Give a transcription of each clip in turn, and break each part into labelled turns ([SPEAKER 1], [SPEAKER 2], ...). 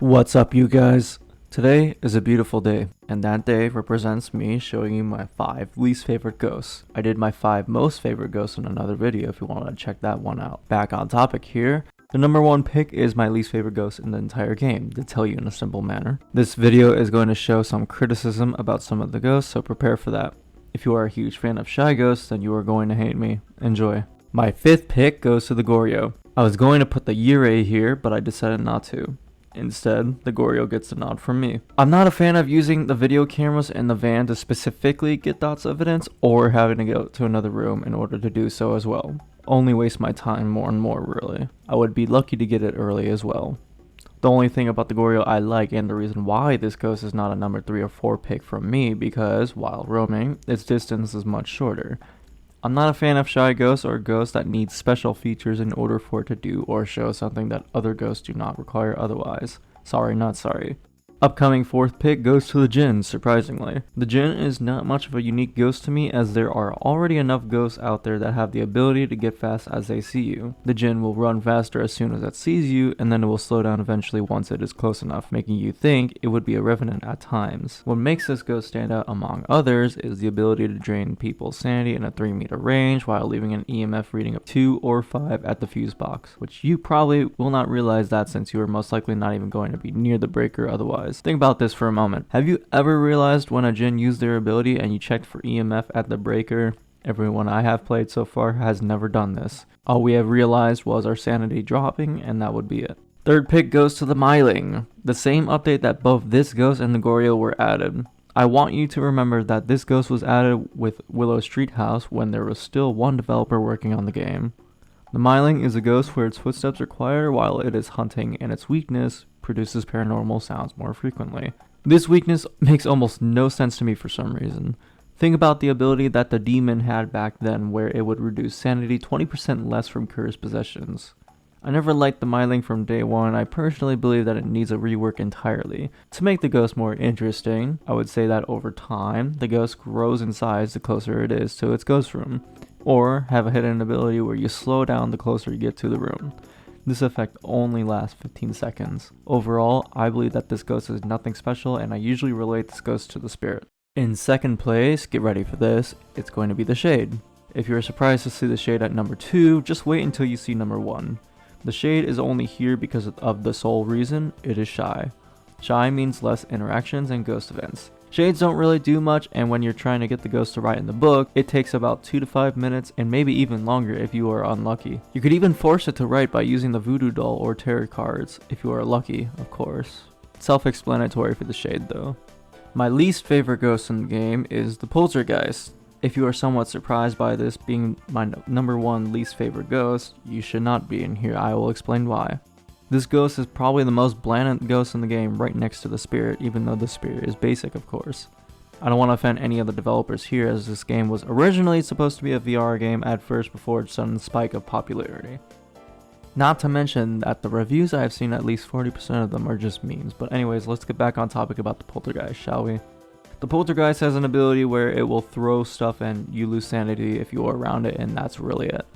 [SPEAKER 1] What's up, you guys? Today is a beautiful day, and that day represents me showing you my 5 least favorite ghosts. I did my 5 most favorite ghosts in another video if you want to check that one out. Back on topic here, the number 1 pick is my least favorite ghost in the entire game, to tell you in a simple manner. This video is going to show some criticism about some of the ghosts, so prepare for that. If you are a huge fan of shy ghosts, then you are going to hate me. Enjoy. My 5th pick goes to the Goryo. I was going to put the Yurei here, but I decided not to. Instead, the Goryo gets the nod from me. I'm not a fan of using the video cameras in the van to specifically get dots evidence or having to go to another room in order to do so as well. Only waste my time more and more, really. I would be lucky to get it early as well. The only thing about the Goryo I like, and the reason why this ghost is not a number 3 or 4 pick from me, because while roaming, its distance is much shorter. I'm not a fan of shy ghosts or ghosts that need special features in order for it to do or show something that other ghosts do not require otherwise. Sorry, not sorry. Upcoming 4th pick goes to the Djinn, surprisingly. The Djinn is not much of a unique ghost to me, as there are already enough ghosts out there that have the ability to get fast as they see you. The Djinn will run faster as soon as it sees you, and then it will slow down eventually once it is close enough, making you think it would be a revenant at times. What makes this ghost stand out among others is the ability to drain people's sanity in a 3-meter range while leaving an EMF reading of 2 or 5 at the fuse box, which you probably will not realize that since you are most likely not even going to be near the breaker otherwise. Think about this for a moment. Have you ever realized when a Djinn used their ability and you checked for EMF at the breaker? Everyone I have played so far has never done this. All we have realized was our sanity dropping, and that would be it. 3rd pick goes to the MYLING, the same update that both this ghost and the Goryo were added. I want you to remember that this ghost was added with Willow Street House when there was still one developer working on the game. The MYLING is a ghost where its footsteps are quieter while it is hunting, and its weakness produces paranormal sounds more frequently. This weakness makes almost no sense to me for some reason. Think about the ability that the demon had back then, where it would reduce sanity 20% less from cursed possessions. I never liked the MYLING from day one, and I personally believe that it needs a rework entirely. To make the ghost more interesting, I would say that over time, the ghost grows in size the closer it is to its ghost room, or have a hidden ability where you slow down the closer you get to the room. This effect only lasts 15 seconds. Overall, I believe that this ghost is nothing special, and I usually relate this ghost to the spirit. In 2nd place, get ready for this, it's going to be the Shade. If you're surprised to see the Shade at number 2, just wait until you see number 1. The Shade is only here because of the sole reason: it is shy. Shy means less interactions and ghost events. Shades don't really do much, and when you're trying to get the ghost to write in the book, it takes about 2 to 5 minutes, and maybe even longer if you are unlucky. You could even force it to write by using the voodoo doll or tarot cards, if you are lucky, of course. Self-explanatory for the Shade though. My least favorite ghost in the game is the Poltergeist. If you are somewhat surprised by this being my number 1 least favorite ghost, you should not be, and here I will explain why. This ghost is probably the most bland ghost in the game, right next to the spirit, even though the spirit is basic, of course. I don't want to offend any of the developers here, as this game was originally supposed to be a VR game at first before its sudden spike of popularity. Not to mention that the reviews I have seen, at least 40% of them are just memes. But anyways, let's get back on topic about the Poltergeist, shall we? The Poltergeist has an ability where it will throw stuff and you lose sanity if you are around it, and that's really it.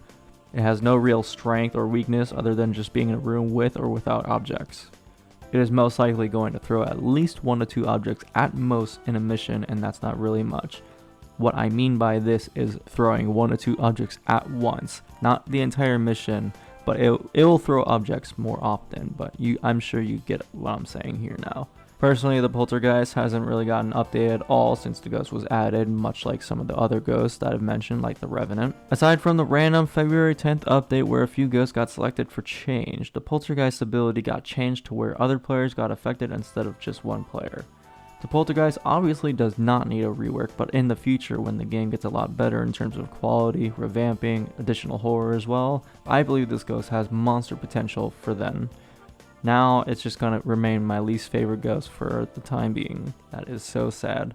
[SPEAKER 1] It has no real strength or weakness other than just being in a room with or without objects. It is most likely going to throw at least 1 to 2 objects at most in a mission, and that's not really much. What I mean by this is throwing 1 to 2 objects at once, not the entire mission, but it will throw objects more often, but I'm sure you get what I'm saying here now. Personally, the Poltergeist hasn't really gotten updated at all since the ghost was added, much like some of the other ghosts that I've mentioned, like the Revenant. Aside from the random February 10th update where a few ghosts got selected for change, the Poltergeist ability got changed to where other players got affected instead of just one player. The Poltergeist obviously does not need a rework, but in the future, when the game gets a lot better in terms of quality, revamping, additional horror as well, I believe this ghost has monster potential for then. Now, it's just gonna remain my least favorite ghost for the time being. That is so sad.